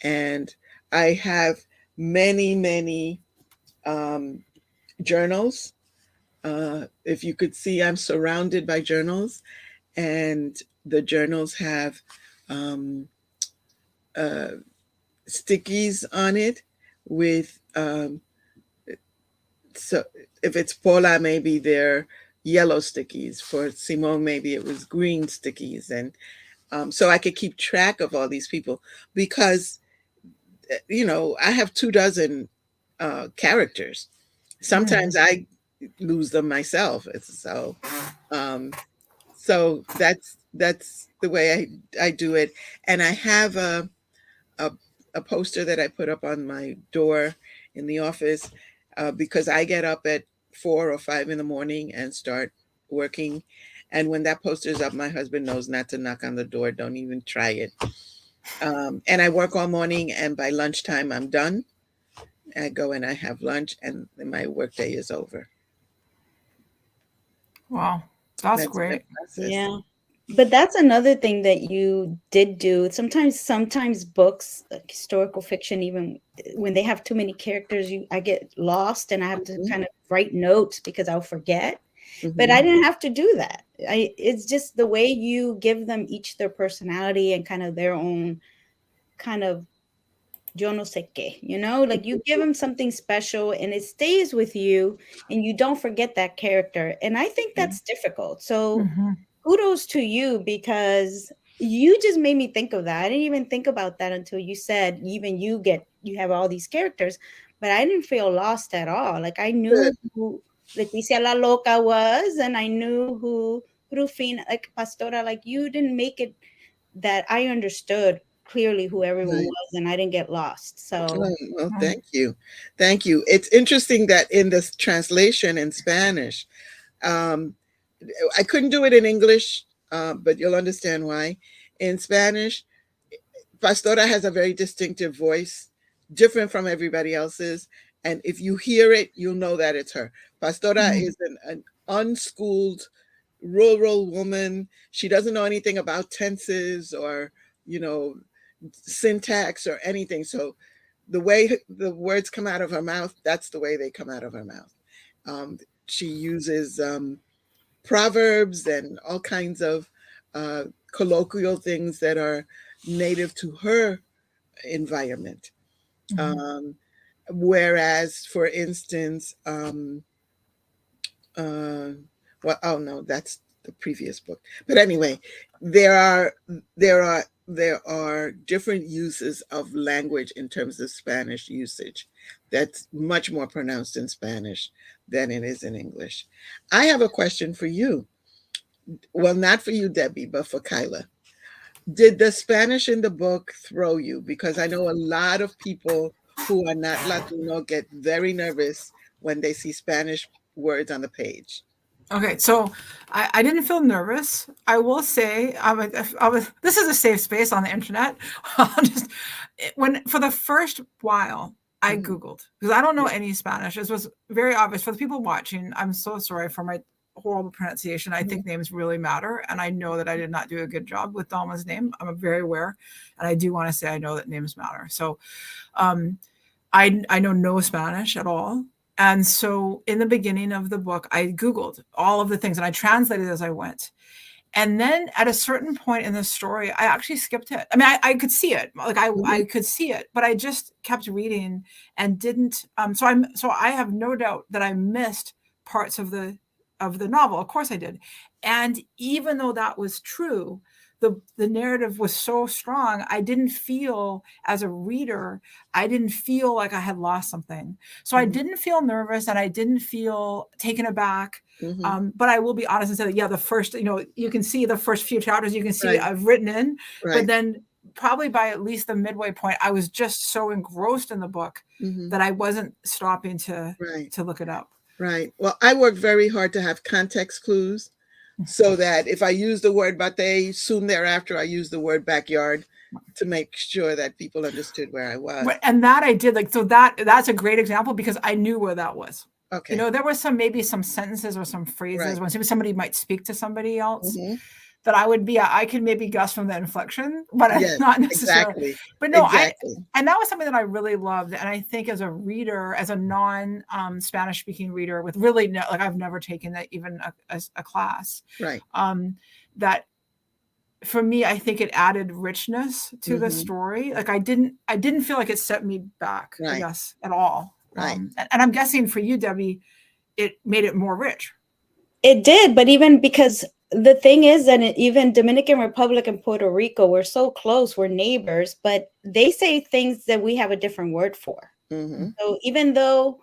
And I have many, many journals. If you could see, I'm surrounded by journals, and the journals have um, uh, stickies on it with, so if it's Pola, maybe they're yellow stickies. For Simone, maybe it was green stickies. And so I could keep track of all these people because, I have 2 dozen characters. Sometimes Mm. I lose them myself. Um, so that's the way I do it. And I have a, a poster that I put up on my door in the office because I get up at 4 or 5 in the morning and start working. And when that poster is up, my husband knows not to knock on the door. Don't even try it. And I work all morning, and by lunchtime, I'm done. I go and I have lunch, and then my workday is over. Wow, that's That's my great. process. Yeah. But that's another thing that you did do. Sometimes books, like historical fiction, even when they have too many characters, I get lost and I have to Mhm, kind of write notes because I'll forget. But I mhm. didn't have to do that. It's just the way you give them each their personality and kind of their own kind of yo no sé qué, like you give them something special and it stays with you and you don't forget that character. And I think that's difficult. So Hmm. kudos to you because you just made me think of that. I didn't even think about that until you said even you have all these characters, but I didn't feel lost at all. Like I Good. knew who Leticia La Loca was, and I knew who Rufina, like Pastora, like you didn't make it that I understood clearly who everyone Right. was and I didn't get lost. So Oh, well, thank you. Thank you. It's interesting that in this translation in Spanish, um, I couldn't do it in English, but you'll understand why. In Spanish, Pastora has a very distinctive voice, different from everybody else's. And if you hear it, you'll know that it's her. Pastora Mm. is an unschooled rural woman. She doesn't know anything about tenses or, you know, syntax or anything. So the way the words come out of her mouth, that's the way they come out of her mouth. She uses proverbs and all kinds of uh, colloquial things that are native to her environment. Mhm. Um, Whereas, for instance, uh, well, oh no, that's the previous book. But anyway, there are there are different uses of language in terms of Spanish usage. That's much more pronounced in Spanish than it is in English. I have a question for you. Well, not for you, Debbie, but for Kyla. Did the Spanish in the book throw you? Because I know a lot of people who are not Latino get very nervous when they see Spanish words on the page. Okay, so I didn't feel nervous. I will say this is a safe space on the internet. I'll just when for the first while I Mhm. Googled because I don't know Yeah. any Spanish. This was very obvious for the people watching. I'm so sorry for my horrible pronunciation. I think names really matter. And I know that I did not do a good job with Dahlma's name. I'm very aware. And I do want to say I know that names matter. So I know no Spanish at all. And so in the beginning of the book, I Googled all of the things and I translated as I went. And then at a certain point in the story, I actually skipped it. I mean, I could see it, like I could see it, but I just kept reading and didn't. So I have no doubt that I missed parts of the novel. Of course I did. And even though that was true, the narrative was so strong. I didn't feel as a reader, I didn't feel like I had lost something. So I didn't feel nervous and I didn't feel taken aback. But I will be honest and say that, yeah, the first, you can see the first few chapters, you can see I've written in, but then probably by at least the midway point, I was just so engrossed in the book that I wasn't stopping to look it up. Right. Well, I worked very hard to have context clues so that if I use the word bate, soon thereafter, I use the word backyard to make sure that people understood where I was. And that I did, like, so that's a great example because I knew where that was. Okay. There was maybe some sentences or some phrases when somebody might speak to somebody else that I could maybe guess from the inflection, but not necessarily. Exactly. But no, and that was something that I really loved. And I think as a reader, as a non-Spanish speaking reader with really I've never taken that even a class. Right. That for me, I think it added richness to the story. Like I didn't feel like it set me back, I guess, at all. Right. And I'm guessing for you, Debbie, it made it more rich. It did, but even because the thing is that even Dominican Republic and Puerto Rico, we're so close, we're neighbors, but they say things that we have a different word for. So even though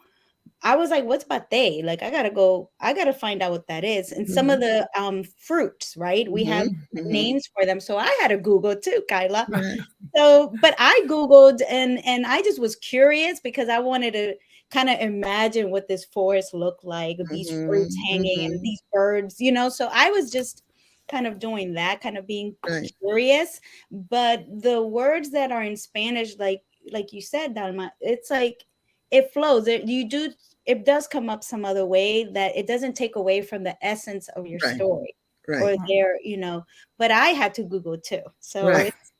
I was like, what's bate? Like, I gotta find out what that is. And some of the fruits, right? We have names for them. So I had to Google too, Kyla. So, but I Googled and I just was curious because I wanted to kind of imagine what this forest looked like, these fruits hanging and these birds, so I was just kind of doing that, kind of being curious. But the words that are in Spanish, like you said, Dahlma, it's like it flows. It does come up some other way that it doesn't take away from the essence of your story or their, but I had to Google too. So it's,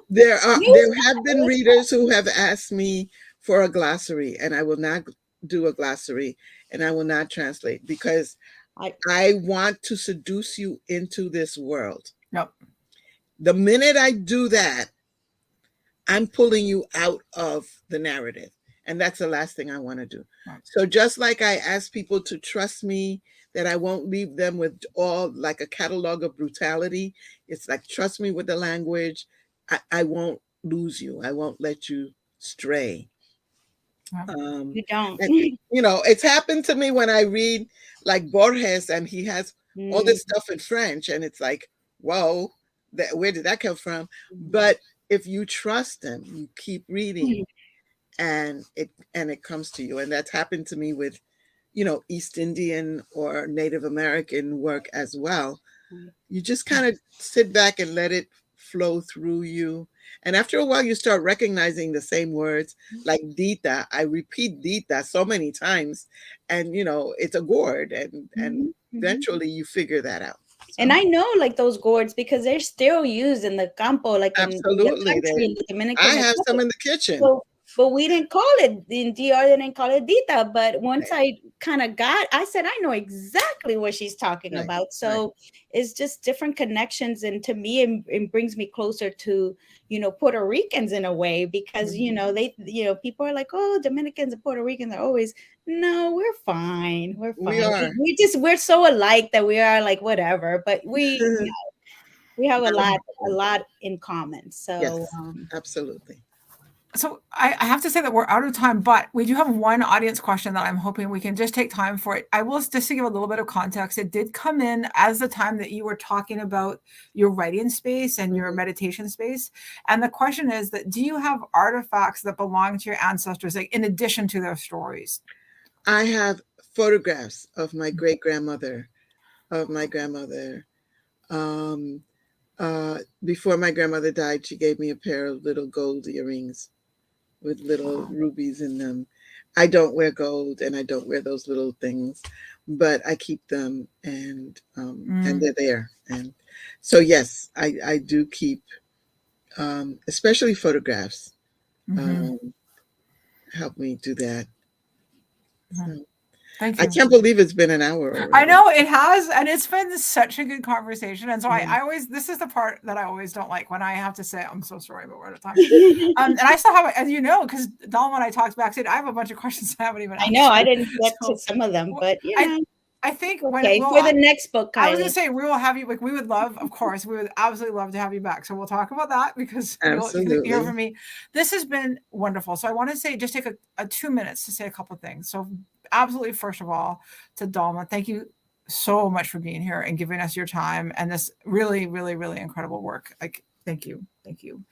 there have been readers who have asked me for a glossary, and I will not do a glossary and I will not translate because I want to seduce you into this world. Yep. The minute I do that, I'm pulling you out of the narrative. And that's the last thing I want to do. Right. So just like I ask people to trust me, that I won't leave them with all like a catalog of brutality. It's like, trust me with the language. I won't lose you. I won't let you stray. You don't. And, it's happened to me when I read like Borges and he has all this stuff in French and it's like, whoa, where did that come from? But if you trust him, you keep reading and it comes to you. And that's happened to me with, East Indian or Native American work as well. You just kind of sit back and let it flow through you. And after a while, you start recognizing the same words like dita. I repeat dita so many times and, it's a gourd and eventually you figure that out. So. And I know like those gourds because they're still used in the campo, like absolutely. in the country, in the Dominican I have some in the kitchen. But we didn't call it, in DR, they didn't call it dita. But once I kind of I said, I know exactly what she's talking about. So it's just different connections. And to me, it brings me closer to, Puerto Ricans in a way, because, they, people are like, oh, Dominicans and Puerto Ricans are always, no, we're fine. We're fine. We are. We're so alike that we are like, whatever. But we have a lot in common. So yes, absolutely. So I have to say that we're out of time, but we do have one audience question that I'm hoping we can just take time for it. I will just to give a little bit of context. It did come in as the time that you were talking about your writing space and your meditation space. And the question is that, do you have artifacts that belong to your ancestors, like in addition to their stories? I have photographs of my great-grandmother, before my grandmother died, she gave me a pair of little gold earrings with little rubies in them. I don't wear gold and I don't wear those little things, but I keep them, and they're there. And so, yes, I do keep, especially photographs, help me do that. So, Thank I you. can't believe it's been an hour I already. know it has, and it's been such a good conversation. And so Mhm. I always, this is the part that I always don't like when I have to say, I'm so sorry, but we're out of time. And I still have, as you know, because Dahlma and I talked backstage, I have a bunch of questions I haven't even I asked know I you. didn't get to So some of them, but I think when okay, for the next book, I was Kylie. gonna say we will have you. Like we would love, of course, we would absolutely love to have you back. So we'll talk about that because you'll hear Absolutely. from me. This has been wonderful. So I want to say, just take a 2 minutes to say a couple of things. So absolutely, first of all, to Dahlma, thank you so much for being here and giving us your time and this really, really, really incredible work. Like, thank you, thank you.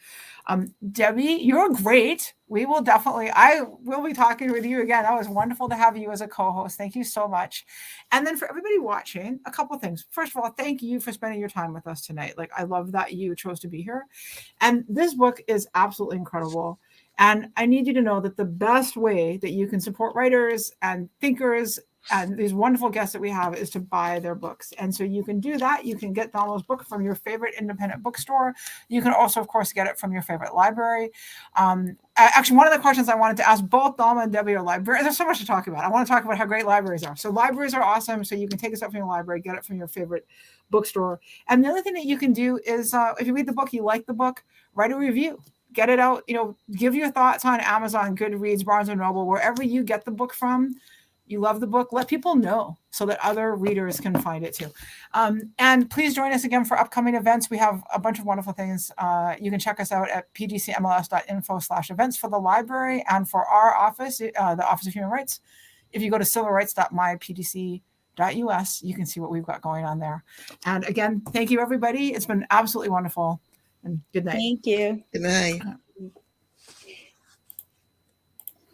Debbie, you're great. I will be talking with you again. That was wonderful to have you as a co-host. Thank you so much. And then for everybody watching, a couple of things. First of all, thank you for spending your time with us tonight. Like, I love that you chose to be here. And this book is absolutely incredible. And I need you to know that the best way that you can support writers and thinkers and these wonderful guests that we have is to buy their books. And so you can do that. You can get Dahlma's book from your favorite independent bookstore. You can also, of course, get it from your favorite library. Actually, one of the questions I wanted to ask both Dahlma and Debbie are libraries. There's so much to talk about. I want to talk about how great libraries are. So libraries are awesome. So you can take this up from your library, get it from your favorite bookstore. And the other thing that you can do is if you read the book, you like the book, write a review. Get it out, give your thoughts on Amazon, Goodreads, Barnes & Noble, wherever you get the book from. You love the book, let people know so that other readers can find it too. And please join us again for upcoming events. We have a bunch of wonderful things. You can check us out at pgcmls.info/events for the library and for our office, the Office of Human Rights. If you go to civilrights.mypdc.us, you can see what we've got going on there. And again, thank you, everybody. It's been absolutely wonderful. And good night. Thank you. Good night.